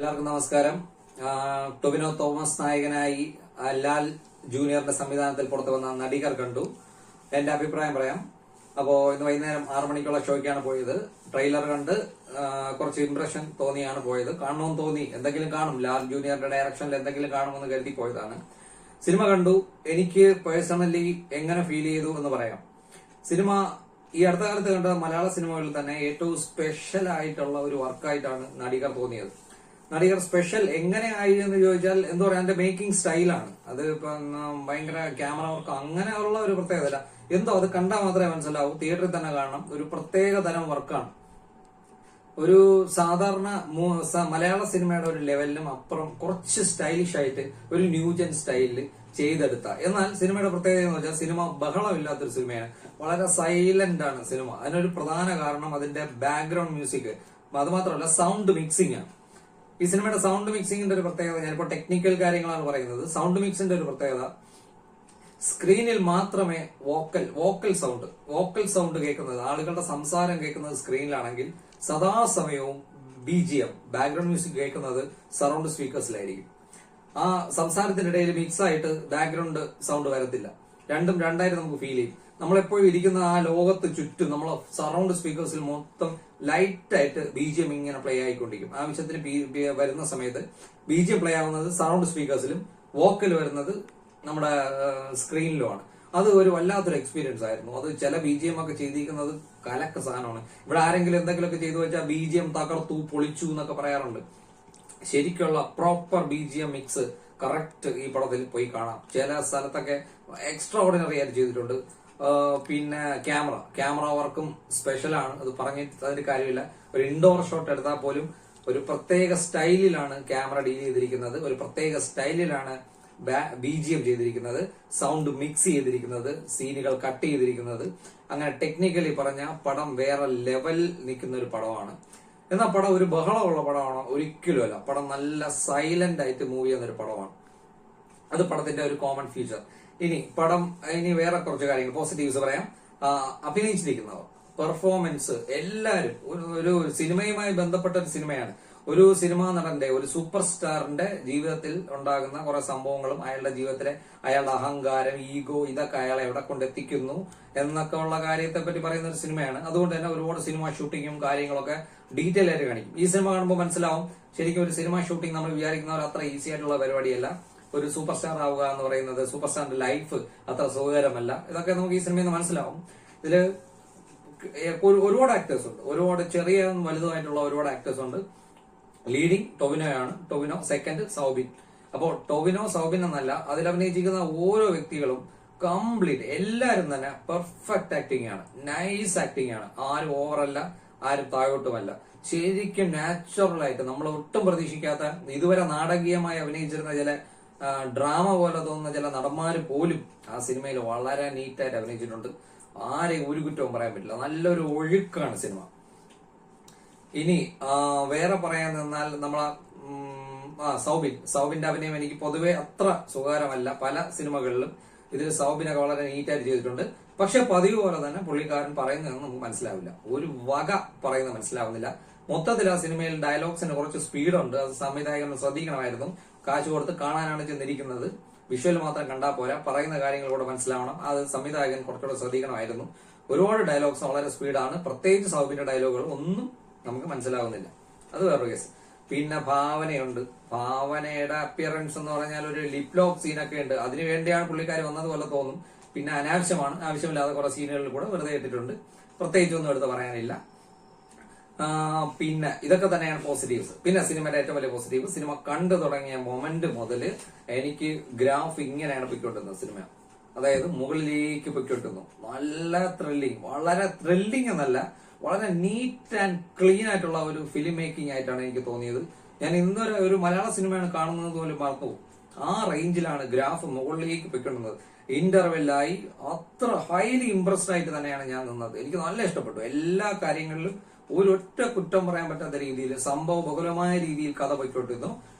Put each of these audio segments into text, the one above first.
എല്ലാവർക്കും നമസ്കാരം. ടൊവിനോ തോമസ് നായകനായി ലാൽ ജൂനിയറിന്റെ സംവിധാനത്തിൽ പുറത്തു വന്ന നടികർ കണ്ടു. എന്റെ അഭിപ്രായം പറയാം. അപ്പോ ഇന്ന് വൈകുന്നേരം 6 മണിക്കുള്ള ഷോയ്ക്കാണ് പോയത്. ട്രെയിലർ കണ്ട് കുറച്ച് ഇംപ്രഷൻ തോന്നിയാണ് പോയത്. കാണണമെന്ന് തോന്നി, എന്തെങ്കിലും കാണും, ലാൽ ജൂനിയറിന്റെ ഡയറക്ഷനിൽ എന്തെങ്കിലും കാണുമെന്ന് കരുതി പോയതാണ്. സിനിമ കണ്ടു. എനിക്ക് പേഴ്സണലി എങ്ങനെ ഫീൽ ചെയ്തു എന്ന് പറയാം. സിനിമ ഈ അടുത്ത കാലത്ത് കണ്ട മലയാള സിനിമകളിൽ തന്നെ ഏറ്റവും സ്പെഷ്യൽ ആയിട്ടുള്ള ഒരു വർക്കായിട്ടാണ് നടികർ തോന്നിയത്. നടികർ സ്പെഷ്യൽ എങ്ങനെയായി എന്ന് ചോദിച്ചാൽ എന്താ പറയാ, എന്റെ മേക്കിംഗ് സ്റ്റൈലാണ്. അത് ഇപ്പം ഭയങ്കര ക്യാമറ വർക്ക് അങ്ങനെയുള്ള ഒരു പ്രത്യേകത എന്തോ, അത് കണ്ടാൽ മാത്രമേ മനസ്സിലാവൂ. തിയേറ്ററിൽ തന്നെ കാണണം. ഒരു പ്രത്യേക തരം വർക്കാണ്. ഒരു സാധാരണ മലയാള സിനിമയുടെ ഒരു ലെവലിനും അപ്പുറം കുറച്ച് സ്റ്റൈലിഷ് ആയിട്ട് ഒരു ന്യൂജൻ സ്റ്റൈലിൽ ചെയ്തെടുത്ത. എന്നാൽ സിനിമയുടെ പ്രത്യേകത എന്ന് വെച്ചാൽ സിനിമ ബഹളമില്ലാത്തൊരു സിനിമയാണ്. വളരെ സൈലന്റ് ആണ് സിനിമ. അതിനൊരു പ്രധാന കാരണം അതിന്റെ ബാക്ക്ഗ്രൗണ്ട് മ്യൂസിക്, അത് മാത്രമല്ല സൗണ്ട് മിക്സിംഗ് ആണ്. ഈ സിനിമയുടെ സൗണ്ട് മിക്സിംഗിന്റെ ഒരു പ്രത്യേകത, ഞാനിപ്പോ ടെക്നിക്കൽ കാര്യങ്ങളാണ് പറയുന്നത്. സൗണ്ട് മിക്സിന്റെ ഒരു പ്രത്യേകത, സ്ക്രീനിൽ മാത്രമേ വോക്കൽ സൗണ്ട് കേൾക്കുന്നത്, ആളുകളുടെ സംസാരം കേൾക്കുന്നത് സ്ക്രീനിലാണെങ്കിൽ സദാസമയവും BGM ബാക്ക്ഗ്രൗണ്ട് മ്യൂസിക് കേൾക്കുന്നത് സറൗണ്ട് സ്പീക്കേഴ്സിലായിരിക്കും. ആ സംസാരത്തിനിടയിൽ മിക്സ് ആയിട്ട് ബാക്ക്ഗ്രൗണ്ട് സൗണ്ട് വരത്തില്ല. രണ്ടും രണ്ടായിട്ട് നമുക്ക് ഫീൽ ചെയ്യും. നമ്മളെപ്പോഴും ഇരിക്കുന്ന ആ ലോകത്ത് ചുറ്റും നമ്മളെ സറൗണ്ട് സ്പീക്കേഴ്സിൽ മൊത്തം ലൈറ്റ് ആയിട്ട് BGM ഇങ്ങനെ പ്ലേ ആയിക്കൊണ്ടിരിക്കും. ആവശ്യത്തിന് വരുന്ന സമയത്ത് BGM പ്ലേ ആവുന്നത് സറൗണ്ട് സ്പീക്കേഴ്സിലും വോക്കൽ വരുന്നത് നമ്മുടെ സ്ക്രീനിലുമാണ്. അത് ഒരു വല്ലാത്തൊരു എക്സ്പീരിയൻസ് ആയിരുന്നു. അത് ചില BGM ഒക്കെ ചെയ്തിരിക്കുന്നത് കലക്ക സാധനമാണ്. ഇവിടെ ആരെങ്കിലും എന്തെങ്കിലുമൊക്കെ ചെയ്തു വെച്ചാൽ BGM തകർത്തു പൊളിച്ചു എന്നൊക്കെ പറയാറുണ്ട്. ശരിക്കുള്ള പ്രോപ്പർ BGM മിക്സ് കറക്റ്റ് ഈ പടത്തിൽ പോയി കാണാം. ചില സ്ഥലത്തൊക്കെ എക്സ്ട്രാ ഓർഡിനറി ആയിട്ട് ചെയ്തിട്ടുണ്ട്. പിന്നെ ക്യാമറ വർക്കും സ്പെഷ്യലാണ്. അത് പറഞ്ഞിട്ട് അതിന്റെ കാര്യമില്ല. ഒരു ഇൻഡോർ ഷോട്ട് എടുത്താൽ പോലും ഒരു പ്രത്യേക സ്റ്റൈലിലാണ് ക്യാമറ ഡീൽ ചെയ്തിരിക്കുന്നത്. ഒരു പ്രത്യേക സ്റ്റൈലിലാണ് BGM ചെയ്തിരിക്കുന്നത്, സൗണ്ട് മിക്സ് ചെയ്തിരിക്കുന്നത്, സീനുകൾ കട്ട് ചെയ്തിരിക്കുന്നത്. അങ്ങനെ ടെക്നിക്കലി പറഞ്ഞ പടം വേറെ ലെവൽ നിൽക്കുന്ന ഒരു പടമാണ്. എന്നാൽ പടം ഒരു ബഹളമുള്ള പടമാണോ? ഒരിക്കലും അല്ല. പടം നല്ല സൈലന്റ് ആയിട്ട് മൂവ് ചെയ്യുന്ന ഒരു പടമാണ്. അത് പടത്തിന്റെ ഒരു കോമൺ ഫീച്ചർ. ഇനി വേറെ കുറച്ച് കാര്യങ്ങൾ പോസിറ്റീവ്സ് പറയാം. അഭിനയിച്ചിരിക്കുന്നവർ, പെർഫോമൻസ്, എല്ലാവരും ഒരു സിനിമയുമായി ബന്ധപ്പെട്ട ഒരു സിനിമയാണ്. ഒരു സിനിമാ നടന്റെ, ഒരു സൂപ്പർ സ്റ്റാറിന്റെ ജീവിതത്തിൽ ഉണ്ടാകുന്ന കുറെ സംഭവങ്ങളും അയാളുടെ ജീവിതത്തിലെ അയാളുടെ അഹങ്കാരം, ഈഗോ, ഇതൊക്കെ അയാളെ എവിടെ കൊണ്ടെത്തിക്കുന്നു എന്നൊക്കെ ഉള്ള കാര്യത്തെ പറ്റി പറയുന്ന ഒരു സിനിമയാണ്. അതുകൊണ്ട് തന്നെ ഒരുപാട് സിനിമ ഷൂട്ടിങ്ങും കാര്യങ്ങളൊക്കെ ഡീറ്റെയിൽ ആയിട്ട് കാണിക്കും. ഈ സിനിമ കാണുമ്പോൾ മനസ്സിലാവും ശരിക്കും ഒരു സിനിമ ഷൂട്ടിംഗ് നമ്മൾ വിചാരിക്കുന്നവർ അത്ര ഈസി ആയിട്ടുള്ള പരിപാടിയല്ല. ഒരു സൂപ്പർ സ്റ്റാർ ആവുക എന്ന് പറയുന്നത്, സൂപ്പർ സ്റ്റാറിന്റെ ലൈഫ് അത്ര സുഖകരമല്ല. ഇതൊക്കെ നമുക്ക് ഈ സിനിമയിൽ നിന്ന് മനസ്സിലാവും. ഇതില് ഒരുപാട് ആക്ടേഴ്സ് ഉണ്ട്, ഒരുപാട് ചെറിയ വലുതുമായിട്ടുള്ള ഒരുപാട് ആക്ടേഴ്സ് ഉണ്ട്. Leading Tovino, second Soubin. അപ്പോ ടൊവിനോ, സൗബിൻ എന്നല്ല, അതിൽ അഭിനയിച്ചിരിക്കുന്ന ഓരോ വ്യക്തികളും കംപ്ലീറ്റ് എല്ലാരും തന്നെ പെർഫെക്റ്റ് ആക്ടിംഗ് ആണ്, നൈസ് ആക്ടിംഗ് ആണ്. ആരും ഓവറല്ല, ആരും താഴോട്ടുമല്ല. ശരിക്കും നാച്ചുറൽ ആയിട്ട് നമ്മൾ ഒട്ടും പ്രതീക്ഷിക്കാത്ത, ഇതുവരെ നാടകീയമായി അഭിനയിച്ചിരുന്ന ചില ഡ്രാമ പോലെ തോന്നുന്ന ചില നടന്മാര് പോലും ആ സിനിമയിൽ വളരെ നീറ്റായിട്ട് അഭിനയിച്ചിട്ടുണ്ട്. ആരെയും ഒരു കുറ്റവും പറയാൻ പറ്റില്ല. നല്ലൊരു ഒഴുക്കാണ് സിനിമ. ഇനി വേറെ പറയാൻ നിന്നാൽ നമ്മളെ സൗബിന്റെ അഭിനയം എനിക്ക് പൊതുവെ അത്ര സുഖകരമല്ല. പല സിനിമകളിലും ഇതിൽ സൗബിനൊക്കെ വളരെ നീറ്റായിട്ട് ചെയ്തിട്ടുണ്ട്. പക്ഷെ പതിവ് പോലെ തന്നെ പുള്ളിക്കാരൻ പറയുന്നതൊന്നും നമുക്ക് മനസ്സിലാവില്ല. ഒരു വക പറയുന്നത് മനസ്സിലാവുന്നില്ല. മൊത്തത്തിൽ ആ സിനിമയിൽ ഡയലോഗ്സിന് കുറച്ച് സ്പീഡുണ്ട്. അത് സംവിധായകൻ ശ്രദ്ധിക്കണമായിരുന്നു. കാശ് കൊടുത്ത് കാണാനാണ് ചെന്നിരിക്കുന്നത്. വിഷ്വൽ മാത്രം കണ്ടാൽ പോരാ, പറയുന്ന കാര്യങ്ങൾ കൂടെ മനസ്സിലാവണം. അത് സംവിധായകൻ കുറച്ചുകൂടെ ശ്രദ്ധിക്കണമായിരുന്നു. ഒരുപാട് ഡയലോഗ്സ് വളരെ സ്പീഡാണ്. പ്രത്യേകിച്ച് സൗബിന്റെ ഡയലോഗുകൾ ഒന്നും നമുക്ക് മനസ്സിലാവുന്നില്ല. അത് വേറൊരു കേസ്. പിന്നെ ഭാവനയുണ്ട്. ഭാവനയുടെ അപ്പിയറൻസ് എന്ന് പറഞ്ഞാൽ ഒരു ലിപ് ലോക്ക് സീനൊക്കെ ഉണ്ട്. അതിനു വേണ്ടിയാണ് പുള്ളിക്കാർ വന്നതുപോലെ തോന്നും. പിന്നെ അനാവശ്യമാണ്, ആവശ്യമില്ലാതെ കുറെ സീനുകളിൽ കൂടെ വെറുതെ ഇട്ടിട്ടുണ്ട്. പ്രത്യേകിച്ചൊന്നും എടുത്ത് പറയാനില്ല. പിന്നെ ഇതൊക്കെ തന്നെയാണ് പോസിറ്റീവ്സ്. പിന്നെ സിനിമയുടെ ഏറ്റവും വലിയ പോസിറ്റീവ്, സിനിമ കണ്ടു തുടങ്ങിയ മൊമെന്റ് മുതൽ എനിക്ക് ഗ്രാഫ് ഇങ്ങനെയാണ് പൊയ്ക്കൊണ്ടിരുന്നത് സിനിമ. അതായത് മുകളിലേക്ക് പൊയ്ക്കൊണ്ടിരുന്നു. നല്ല ത്രില്ലിങ്, വളരെ ത്രില്ലിങ് എന്നല്ല, വളരെ നീറ്റ് ആൻഡ് ക്ലീൻ ആയിട്ടുള്ള ഒരു ഫിലിം മേക്കിംഗ് ആയിട്ടാണ് എനിക്ക് തോന്നിയത്. ഞാൻ ഇന്നൊരു ഒരു മലയാള സിനിമയാണ് കാണുന്നത് പോലും മറന്നു. ആ റേഞ്ചിലാണ് ഗ്രാഫ് മുകളിലേക്ക് പൊയ്ക്കൊണ്ടിരുന്നത്. ഇന്റർവെല്ലായി അത്ര ഹൈലി ഇംപ്രസ്ഡ് ആയിട്ട് തന്നെയാണ് ഞാൻ നിന്നത്. എനിക്ക് നല്ല ഇഷ്ടപ്പെട്ടു. എല്ലാ കാര്യങ്ങളിലും ഒരൊറ്റ കുറ്റം പറയാൻ പറ്റാത്ത രീതിയിൽ സംഭവ ബഹുലമായ രീതിയിൽ കഥ പൊയ്ക്കൊണ്ടിരുന്നു.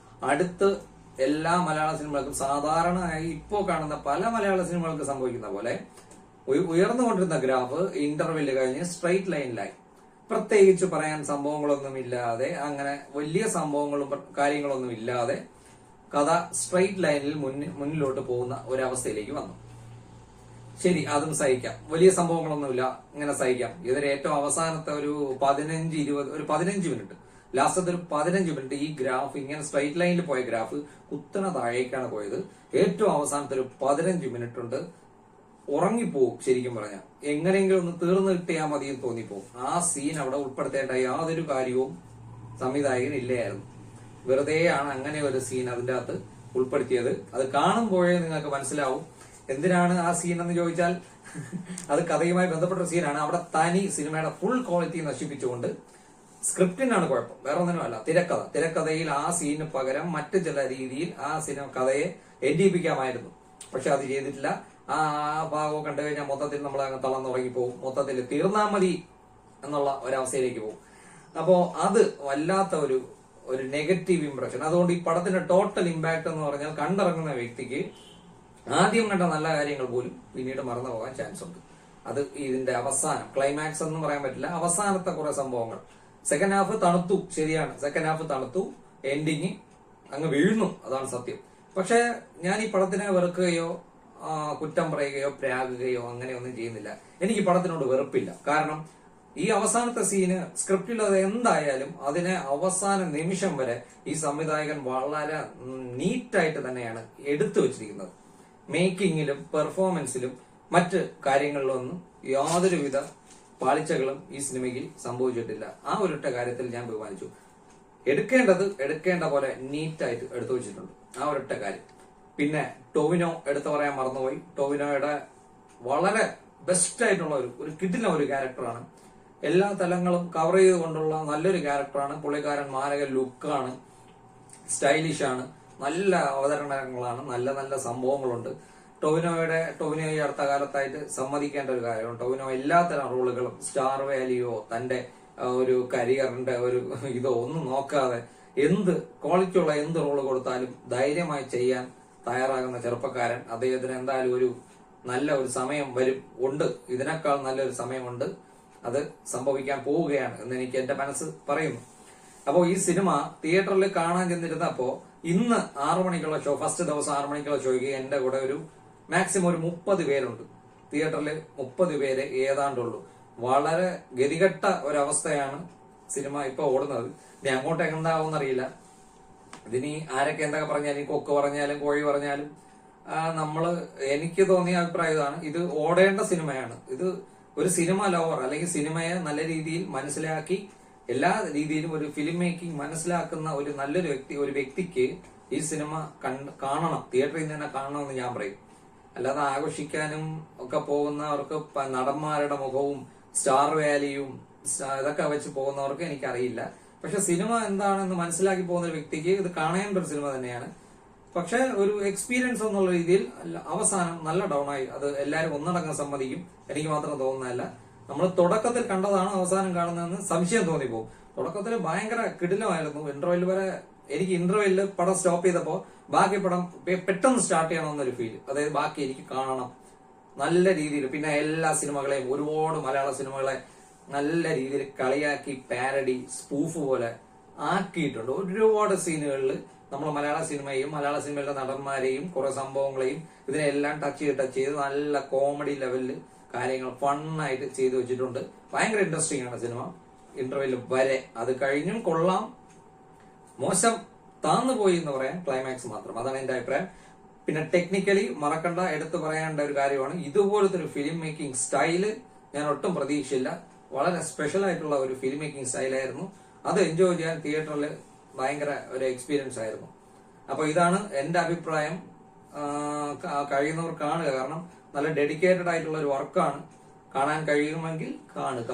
അടുത്ത് എല്ലാ മലയാള സിനിമകൾക്കും സാധാരണയായി ഇപ്പോ കാണുന്ന പല മലയാള സിനിമകൾക്ക് സംഭവിക്കുന്ന പോലെ ഉയർന്നുകൊണ്ടിരുന്ന ഗ്രാഫ് ഇന്റർവെല് കഴിഞ്ഞ് സ്ട്രെയിറ്റ് ലൈനിലായി. പ്രത്യേകിച്ച് പറയാൻ സംഭവങ്ങളൊന്നും ഇല്ലാതെ, അങ്ങനെ വലിയ സംഭവങ്ങളും കാര്യങ്ങളൊന്നും ഇല്ലാതെ കഥ സ്ട്രെയിറ്റ് ലൈനിൽ മുന്നിലോട്ട് പോകുന്ന ഒരവസ്ഥയിലേക്ക് വന്നു. ശരി, അതും സഹിക്കാം. വലിയ സംഭവങ്ങളൊന്നുമില്ല, ഇങ്ങനെ സഹിക്കാം. ഇതിന് ഏറ്റവും അവസാനത്തെ ഒരു 15 മിനിറ്റ്, ലാസ്റ്റത്തെ ഒരു 15 മിനിറ്റ് ഈ ഗ്രാഫ് ഇങ്ങനെ സ്ട്രൈറ്റ് ലൈനിൽ പോയ ഗ്രാഫ് കുത്തനെ താഴേക്കാണ് പോയത്. ഏറ്റവും അവസാനത്തെ ഒരു 15 മിനിറ്റ് ഉണ്ട് ഉറങ്ങിപ്പോവും. ശരിക്കും പറഞ്ഞാൽ എങ്ങനെയെങ്കിലും ഒന്ന് തീർന്നു കിട്ടിയാൽ മതി എന്ന് തോന്നിപ്പോവും. ആ സീൻ അവിടെ ഉൾപ്പെടുത്തേണ്ട യാതൊരു കാര്യവും സംവിധായകൻ ഇല്ലായിരുന്നു. വെറുതെയാണ് അങ്ങനെ ഒരു സീൻ അതിന്റെ അകത്ത് ഉൾപ്പെടുത്തിയത്. അത് കാണുമ്പോഴേ നിങ്ങൾക്ക് മനസ്സിലാവും എന്തിനാണ് ആ സീൻ എന്ന് ചോദിച്ചാൽ അത് കഥയുമായി ബന്ധപ്പെട്ട സീനാണ്. അവിടെ തനി സിനിമയുടെ ഫുൾ ക്വാളിറ്റി നശിപ്പിച്ചുകൊണ്ട് സ്ക്രിപ്റ്റിനാണ് കുഴപ്പം, വേറെ ഒന്നിനുമല്ല. തിരക്കഥയിൽ ആ സീനിന് പകരം മറ്റു ചില രീതിയിൽ ആ സിനിമ കഥയെ എഡിപ്പിക്കാമായിരുന്നു. പക്ഷെ അത് ചെയ്തിട്ടില്ല. ആ ഭാഗം കണ്ടു കഴിഞ്ഞാൽ മൊത്തത്തിൽ നമ്മൾ അങ്ങ് തളർന്നുറങ്ങിപ്പോവും. മൊത്തത്തിൽ തീർന്നാ മതി എന്നുള്ള ഒരവസ്ഥയിലേക്ക് പോകും. അപ്പോ അത് വല്ലാത്ത ഒരു നെഗറ്റീവ് ഇംപ്രഷൻ. അതുകൊണ്ട് ഈ പടത്തിന്റെ ടോട്ടൽ ഇമ്പാക്ട് എന്ന് പറഞ്ഞാൽ കണ്ടിറങ്ങുന്ന വ്യക്തിക്ക് ആദ്യം കണ്ട നല്ല കാര്യങ്ങൾ പോലും പിന്നീട് മറന്നു പോകാൻ ചാൻസ് ഉണ്ട്. അത് ഇതിന്റെ അവസാനം, ക്ലൈമാക്സ് എന്ന് പറയാൻ പറ്റില്ല, അവസാനത്തെ കുറെ സംഭവങ്ങൾ. സെക്കൻഡ് ഹാഫ് തണുത്തു, ശരിയാണ്, സെക്കൻഡ് ഹാഫ് തണുത്തു, എൻഡിങ് അങ്ങ് വീഴുന്നു, അതാണ് സത്യം. പക്ഷെ ഞാൻ ഈ പടത്തിനെ വെറുക്കുകയോ കുറ്റം പറയുകയോ പ്രാകുകയോ അങ്ങനെയൊന്നും ചെയ്യുന്നില്ല. എനിക്ക് പടത്തിനോട് വെറുപ്പില്ല. കാരണം ഈ അവസാനത്തെ സീന് സ്ക്രിപ്റ്റിൽ അത് എന്തായാലും അതിനെ അവസാന നിമിഷം വരെ ഈ സംവിധായകൻ വളരെ നീറ്റായിട്ട് തന്നെയാണ് എടുത്തു വെച്ചിരിക്കുന്നത്. മേക്കിങ്ങിലും പെർഫോമൻസിലും മറ്റ് കാര്യങ്ങളിലൊന്നും യാതൊരുവിധ പാളിച്ചകളും ഈ സിനിമയ്ക്ക് സംഭവിച്ചിട്ടില്ല. ആ ഒരൊറ്റ കാര്യത്തിൽ ഞാൻ ബഹുമാനിച്ചു. എടുക്കേണ്ട പോലെ നീറ്റായിട്ട് എടുത്തു വെച്ചിട്ടുണ്ട്, ആ ഒരൊറ്റ കാര്യം. പിന്നെ ടോവിനോ എടുത്തു പറയാൻ മറന്നുപോയി. ടോവിനോയുടെ വളരെ ബെസ്റ്റ് ആയിട്ടുള്ള ഒരു കിടിലൻ ഒരു ക്യാരക്ടറാണ്. എല്ലാ തലങ്ങളും കവർ ചെയ്തുകൊണ്ടുള്ള നല്ലൊരു ക്യാരക്ടറാണ്. പുള്ളിക്കാരൻ മാരക ലുക്കാണ്, സ്റ്റൈലിഷ് ആണ്, നല്ല അവതരണങ്ങളാണ്, നല്ല നല്ല സംഭവങ്ങളുണ്ട്. ടോവിനോ ഈ അടുത്ത കാലത്തായിട്ട് സമ്മതിക്കേണ്ട ഒരു കാര്യമാണ്. ടോവിനോ എല്ലാത്തരം റോളുകളും സ്റ്റാർ വാല്യൂയോ തന്റെ ഒരു കരിയറിന്റെ ഒരു ഇതോ ഒന്നും നോക്കാതെ എന്ത് ക്വാളിറ്റിയുള്ള എന്ത് റോള് കൊടുത്താലും ധൈര്യമായി ചെയ്യാൻ തയ്യാറാകുന്ന ചെറുപ്പക്കാരൻ. അദ്ദേഹത്തിന് എന്തായാലും ഒരു നല്ല ഒരു സമയം ഉണ്ട്, ഇതിനേക്കാൾ നല്ലൊരു സമയമുണ്ട്, അത് സംഭവിക്കാൻ പോവുകയാണ് എന്ന് എനിക്ക് എന്റെ മനസ്സ് പറയുന്നു. അപ്പോ ഈ സിനിമ തിയേറ്ററിൽ കാണാൻ ചെന്നിരുന്നപ്പോ ഇന്ന് 6 മണിക്കുള്ള ഷോ, ഫസ്റ്റ് ദിവസം 6 മണിക്കുള്ള ഷോയ്ക്ക് എന്റെ കൂടെ ഒരു മാക്സിമം ഒരു 30 പേരുണ്ട്. തിയേറ്ററിൽ 30 പേര് ഏതാണ്ടുള്ളൂ. വളരെ ഗതികെട്ട ഒരവസ്ഥയാണ് സിനിമ ഇപ്പൊ ഓടുന്നത്. ഇനി അങ്ങോട്ട് എന്താവുമെന്നറിയില്ല. ഇതിനി ആരൊക്കെ എന്തൊക്കെ പറഞ്ഞാലും, കൊക്ക് പറഞ്ഞാലും കോഴി പറഞ്ഞാലും എനിക്ക് തോന്നിയ അഭിപ്രായം ഇതാണ്, ഇത് ഓടേണ്ട സിനിമയാണ്. ഇത് ഒരു സിനിമ ലവർ അല്ലെങ്കിൽ സിനിമയെ നല്ല രീതിയിൽ മനസ്സിലാക്കി എല്ലാ രീതിയിലും ഒരു ഫിലിം മേക്കിംഗ് മനസ്സിലാക്കുന്ന ഒരു നല്ലൊരു വ്യക്തിക്ക് ഈ സിനിമ കാണണം, തിയേറ്ററിൽ നിന്ന് തന്നെ കാണണമെന്ന് ഞാൻ പറയും. അല്ലാതെ ആഘോഷിക്കാനും ഒക്കെ പോകുന്നവർക്ക് നടന്മാരുടെ മുഖവും സ്റ്റാർ വാല്യൂയും ഇതൊക്കെ വെച്ച് പോകുന്നവർക്ക് എനിക്കറിയില്ല. പക്ഷെ സിനിമ എന്താണെന്ന് മനസ്സിലാക്കി പോകുന്ന ഒരു വ്യക്തിക്ക് ഇത് കാണേണ്ട ഒരു സിനിമ തന്നെയാണ്. പക്ഷെ ഒരു എക്സ്പീരിയൻസ് എന്നുള്ള രീതിയിൽ അവസാനം നല്ല ഡൗൺ ആയി. അത് എല്ലാവരും ഒന്നടങ്കം സമ്മതിക്കും, എനിക്ക് മാത്രം തോന്നുന്നതല്ല. നമ്മൾ തുടക്കത്തിൽ കണ്ടതാണ് അവസാനം കാണുന്നതെന്ന് സംശയം തോന്നിപ്പോകും. തുടക്കത്തിൽ ഭയങ്കര കിടിലമായിരുന്നു. ഇന്റർവെൽ വരെ എനിക്ക് ഇന്റർവെല്ലിൽ പടം സ്റ്റോപ്പ് ചെയ്തപ്പോ ബാക്കി പടം പെട്ടെന്ന് സ്റ്റാർട്ട് ചെയ്യണമെന്നൊരു ഫീൽ, അതായത് ബാക്കി എനിക്ക് കാണണം നല്ല രീതിയിൽ. പിന്നെ എല്ലാ സിനിമകളെയും, ഒരുപാട് മലയാള സിനിമകളെ നല്ല രീതിയിൽ കളിയാക്കി പാരഡി സ്പൂഫ് പോലെ ആക്കിയിട്ടുണ്ട്. ഒരുപാട് സീനുകളിൽ നമ്മൾ മലയാള സിനിമയും മലയാള സിനിമയിലെ നടന്മാരെയും കുറെ സംഭവങ്ങളെയും ഇതിനെല്ലാം ടച്ച് ചെയ്ത് നല്ല കോമഡി ലെവലിൽ കാര്യങ്ങൾ ഫണ്ണായിട്ട് ചെയ്തു വെച്ചിട്ടുണ്ട്. ഭയങ്കര ഇൻട്രസ്റ്റിംഗ് ആണ് സിനിമ ഇന്റർവെൽ വരെ. അത് കഴിഞ്ഞും കൊള്ളാം, മോശം താന്നുപോയി എന്ന് പറയാൻ ക്ലൈമാക്സ് മാത്രം, അതാണ് എന്റെ അഭിപ്രായം. പിന്നെ ടെക്നിക്കലി മറക്കണ്ട, എടുത്തു പറയേണ്ട ഒരു കാര്യമാണ്, ഇതുപോലത്തെ ഒരു ഫിലിം മേക്കിംഗ് സ്റ്റൈല് ഞാൻ ഒട്ടും പ്രതീക്ഷയില്ല. വളരെ സ്പെഷ്യൽ ആയിട്ടുള്ള ഒരു ഫിലിം മേക്കിംഗ് സ്റ്റൈലായിരുന്നു. അത് എൻജോയ് ചെയ്യാൻ തിയേറ്ററിൽ ഭയങ്കര ഒരു എക്സ്പീരിയൻസ് ആയിരുന്നു. അപ്പൊ ഇതാണ് എന്റെ അഭിപ്രായം. കഴിയുന്നവർ കാണുക, കാരണം നല്ല ഡെഡിക്കേറ്റഡ് ആയിട്ടുള്ള ഒരു വർക്കാണ്. കാണാൻ കഴിയുമെങ്കിൽ കാണുക.